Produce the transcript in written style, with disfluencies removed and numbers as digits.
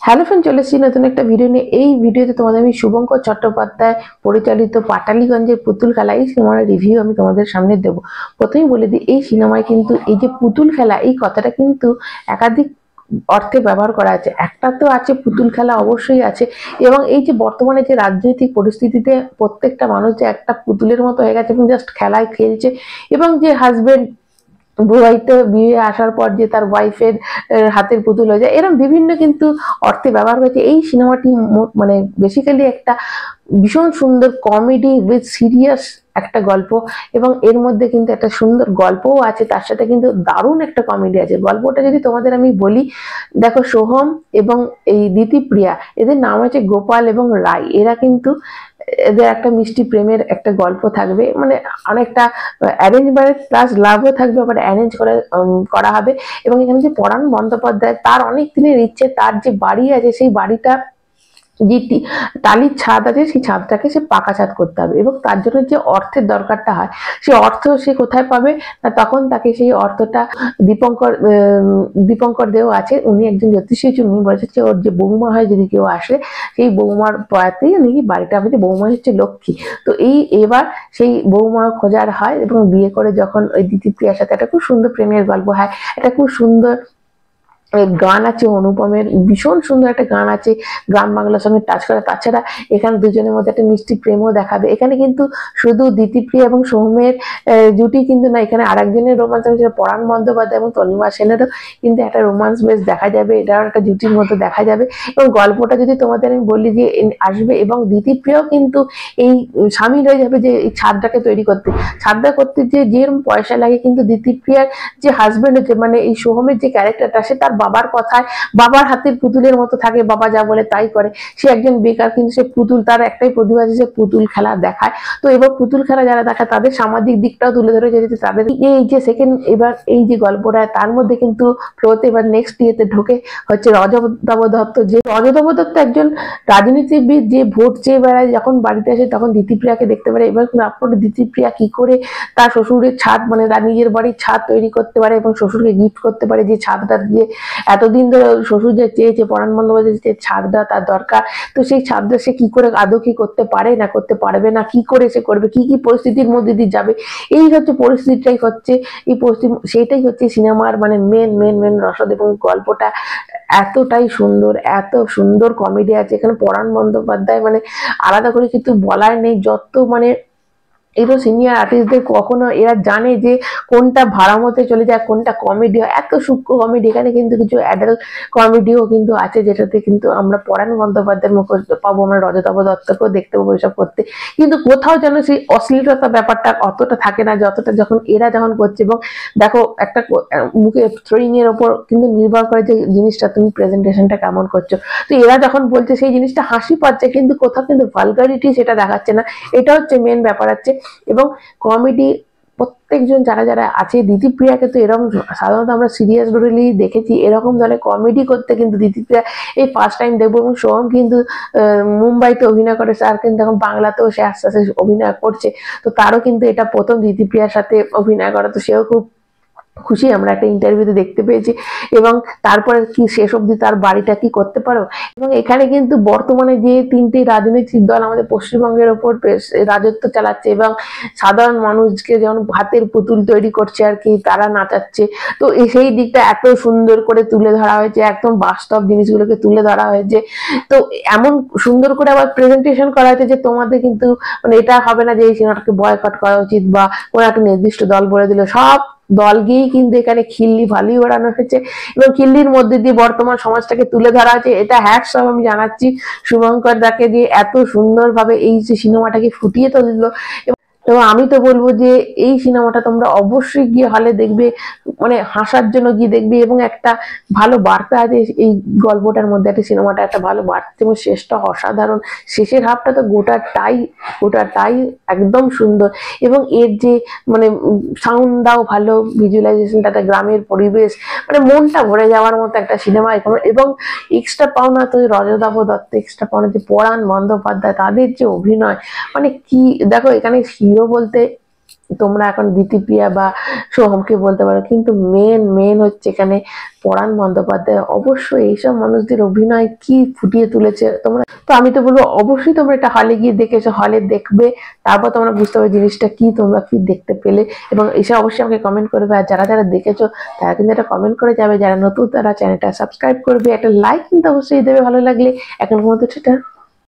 Hello friend, চলে এসেছি নতুন একটা ভিডিও নিয়ে। এই ভিডিওতে তোমাদের আমি শুভঙ্কর চট্টোপাধ্যায় পরিচালিত পাটালিগঞ্জের পুতুল খেলা এই সিনেমার রিভিউ আমি তোমাদের সামনে দেব। প্রথমেই বলে দিই, এই সিনেমায় কিন্তু এই যে পুতুল খেলা এই কথাটা কিন্তু একাধিক অর্থে ব্যবহার করা আছে। একটা তো আছে পুতুল খেলা অবশ্যই আছে, এবং এই যে বর্তমানে যে রাজনৈতিক পরিস্থিতিতে প্রত্যেকটা মানুষ যে একটা পুতুলের মতো হয়ে গেছে এবং জাস্ট খেলায় খেলছে, এবং যে হাজবেন্ড বিবাহিত বিয়ে আসার পর যে তার ওয়াইফের হাতের পুতুল হয়ে যায়, এরকম বিভিন্ন কিন্তু অর্থে ব্যবহার করেছে। এই সিনেমাটি মানে বেসিক্যালি একটা ভীষণ সুন্দর কমেডি উইথ সিরিয়াস একটা গল্প, এবং এর মধ্যে কিন্তু একটা সুন্দর গল্পও আছে, তার সাথে কিন্তু দারুণ একটা কমেডি আছে। গল্পটা যদি তোমাদের আমি বলি, দেখো সোহম এবং এই দিতিপ্রিয়া, এদের নাম আছে গোপাল এবং রায়। এরা কিন্তু এদের একটা মিষ্টি প্রেমের একটা গল্প থাকবে, মানে অনেকটা অ্যারেঞ্জ ম্যারেজ প্লাস লাভও থাকবে, আবার অ্যারেঞ্জ করে করা হবে। এবং এখানে যে পরাণ বন্দ্যোপাধ্যায়, তার অনেক দিনের ইচ্ছে, তার যে বাড়ি আছে সেই বাড়িটা যে টালির ছাদ আছে সেই ছাদটাকে সে পাকা ছাদ করতে হবে, এবং তার জন্য যে অর্থের দরকারটা হয় সেই অর্থ সে কোথায় পাবে না, তখন তাকে সেই অর্থটা দীপঙ্কর দেও আছে, উনি একজন জ্যোতিষী, উনি বলেছে ওর যে বৌমা হয় যদি কেউ আসে, সেই বৌমার পয়াতেই নাকি বাড়িটা হবে, যে বৌমা হচ্ছে লক্ষ্মী। তো এবার সেই বৌমা খোঁজার হয়, এবং বিয়ে করে যখন ওই দিতিপ্রিয়ার সাথে একটা খুব সুন্দর প্রেমের গল্প হয়। এটা খুব সুন্দর গান আছে, অনুপমের ভীষণ সুন্দর একটা গান আছে, গ্রাম বাংলার সঙ্গে টাচ করা। তাছাড়া এখানে দুজনের মধ্যে একটা মিষ্টি প্রেমও দেখাবে। এখানে কিন্তু শুধু দিতিপ্রিয়া এবং সৌমের জুটি কিন্তু না, এখানে আরেকজনের রোমান্স আছে, পরাণ বন্দ্যোপাধ্যায় এবং তনিমা সেনেরও কিন্তু একটা রোমান্স বেশ দেখা যাবে, এটাও একটা জুটির মতো দেখা যাবে। এবং গল্পটা যদি তোমাদের আমি বলি যে আসবে, এবং দিতিপ্রিয়াও কিন্তু এই সামিল হয়ে যাবে যে এই ছাদটাকে তৈরি করতে। ছাদটা করতে যে যেরকম পয়সা লাগে, কিন্তু দিতিপ্রিয়ার যে হাজবেন্ড হচ্ছে, মানে এই সোহমের যে ক্যারেক্টারটা, সে তার বাবার কথায় বাবার হাতের পুতুলের মতো থাকে, বাবা যা বলে তাই করে। সে একজন বেকার, কিন্তু সে পুতুল, তার একটাই প্রতিভা যে সে পুতুল খেলা দেখায়। তো এবার পুতুল খেলা যারা দেখায় তাদের সামাজিক দিকটাও তুলে ধরে, যেতে তাদের এই যে সেকেন্ড এবার এই যে গল্পটা, তার মধ্যে কিন্তু ফ্লোতে এবার নেক্সট ইয়েতে ঢোকে হচ্ছে রজতাভ দত্ত। যে রজতাভ দত্ত একজন রাজনীতিবিদ, যে ভোট চেয়ে বেড়ায়, যখন বাড়িতে আসে তখন দিতিপ্রিয়াকে দেখতে পারে। এবার তারপরে দিতিপ্রিয়া কি করে তার শ্বশুরের ছাদ, মানে তার নিজের বাড়ির ছাদ তৈরি করতে পারে এবং শ্বশুরকে গিফট করতে পারে, যে ছাদটা দিয়ে এতদিন ধরে শ্বশুর যে চেয়েছে, পরাণ বন্দ্যোপাধ্যায় যে ছাদটা তার দরকার, তো সেই ছাদটা সে কি করে আদৌ কি করতে পারে না করতে পারবে না, কি করে সে করবে, কি কি পরিস্থিতির মধ্যে দিয়ে যাবে, এই হচ্ছে পরিস্থিতিটাই হচ্ছে এই পরিস্থিতি, সেটাই হচ্ছে সিনেমার মানে মেন রসদ। এবং গল্পটা এতটাই সুন্দর, এত সুন্দর কমেডি আছে এখানে। পরাণ বন্দ্যোপাধ্যায় মানে আলাদা করে কিছু বলার নেই, যত মানে এরও সিনিয়র আর্টিস্টদের কখনো এরা জানে যে কোনটা ভাড়া মতে চলে যায়, কোনটা কমেডি হয়, এত সূক্ষ্ম কমেডি। এখানে কিন্তু কিছু অ্যাডাল্ট কমেডিও কিন্তু আছে, যেটাতে কিন্তু আমরা পরাণ বন্দ্যোপাধ্যায়ের মুখ পাবো, আমরা রজতাভ দত্তকেও দেখতে পাবো এসব করতে, কিন্তু কোথাও যেন সেই অশ্লীলতা ব্যাপারটা অতটা থাকে না যতটা যখন এরা যখন করছে। এবং দেখো, একটা মুখে থ্রোয়িং এর ওপর কিন্তু নির্ভর করে যে জিনিসটা তুমি প্রেজেন্টেশনটা কেমন করছো। তো এরা যখন বলছে সেই জিনিসটা হাসি পাচ্ছে, কিন্তু কোথাও কিন্তু ভালগারিটি সেটা দেখাচ্ছে না, এটা হচ্ছে মেন ব্যাপার আছে। এবং কমেডি প্রত্যেকজন যারা যারা আছে, দিতিপ্রিয়াকে তো এরকম সাধারণত আমরা সিরিয়াস রোলেই দেখেছি, এরকম ধরনের কমেডি করতে কিন্তু দিতিপ্রিয়া এই ফার্স্ট টাইম দেখবো। এবং সোহম কিন্তু মুম্বাইতে অভিনয় করে, আর কিন্তু এখন বাংলাতেও সে আস্তে আস্তে অভিনয় করছে, তো তারও কিন্তু এটা প্রথম দিতিপ্রিয়ার সাথে অভিনয় করা, তো সেও খুব খুশি, আমরা একটা ইন্টারভিউতে দেখতে পেয়েছি। এবং তারপরে কি শেষ অবধি তার বাড়িটা কি করতে পারো। এবং এখানে কিন্তু বর্তমানে যে তিনটি রাজনৈতিক দল আমাদের পশ্চিমবঙ্গের ওপর রাজত্ব চালাচ্ছে, এবং সাধারণ মানুষকে যেমন ভাতের পুতুল তৈরি করছে আর কি, তারা নাচাচ্ছে, তো সেই দিকটা এত সুন্দর করে তুলে ধরা হয়েছে, একদম বাস্তব জিনিসগুলোকে তুলে ধরা হয়েছে। তো এমন সুন্দর করে আবার প্রেজেন্টেশন করা হয়েছে যে তোমাদের কিন্তু মানে এটা হবে না যে এই সিনেমাটাকে বয়কট করা উচিত বা কোনো একটা নির্দিষ্ট দল বলে দিল, সব দল গিয়েই কিন্তু এখানে খিল্লি ভালোই ওড়ানো হয়েছে, এবং খিল্লির মধ্যে দিয়ে বর্তমান সমাজটাকে তুলে ধরা আছে। এটা হ্যাটস অফ আমি জানাচ্ছি শুভঙ্কর দাকে, যে এত সুন্দরভাবে এই যে সিনেমাটাকে ফুটিয়ে তুললো। এবং আমি তো বলবো যে এই সিনেমাটা তোমরা অবশ্যই গিয়ে হলে দেখবে, মানে হাসার জন্য গিয়ে দেখবে, এবং একটা ভালো বার্তা আছে এই গল্পটার মধ্যে, একটা সিনেমাটা একটা ভালো বার্তা, এবং শেষটা অসাধারণ, শেষের হাফটা তো গোটাটাই একদম সুন্দর। এবং এর যে মানে সাউন্ডটাও ভালো, ভিজুয়ালাইজেশনটা, একটা গ্রামের পরিবেশ, মানে মনটা ভরে যাওয়ার মতো একটা সিনেমা। এবং এক্সট্রা পাওনা তো রজতাভ দত্ত, এক্সট্রা পাওনা যে পরাণ বন্দ্যোপাধ্যায়, তাদের যে অভিনয়, মানে কি দেখো, এখানে হিরো বলতে তোমরা এখন দিতিপ্রিয়া বা সোহমকে বলতে পারো, কিন্তু মেন হচ্ছে এখানে পরাণ বন্দ্যোপাধ্যায়। অবশ্যই এইসব মানুষদের অভিনয় কি ফুটিয়ে তুলেছে তোমরা। তো আমি তো বলবো অবশ্যই তোমরা এটা হলে গিয়ে দেখেছো, হলে দেখবে, তারপর তোমরা বুঝতে পারবে জিনিসটা কি, তোমরা কি দেখতে পেলে। এবং এসে অবশ্যই আমাকে কমেন্ট করবে। আর যারা যারা দেখেছো তারা কিন্তু একটা কমেন্ট করে যাবে, যারা নতুন তারা চ্যানেলটা সাবস্ক্রাইব করবে, একটা লাইক কিন্তু অবশ্যই দেবে ভালো লাগলে। এখন মতো সেটা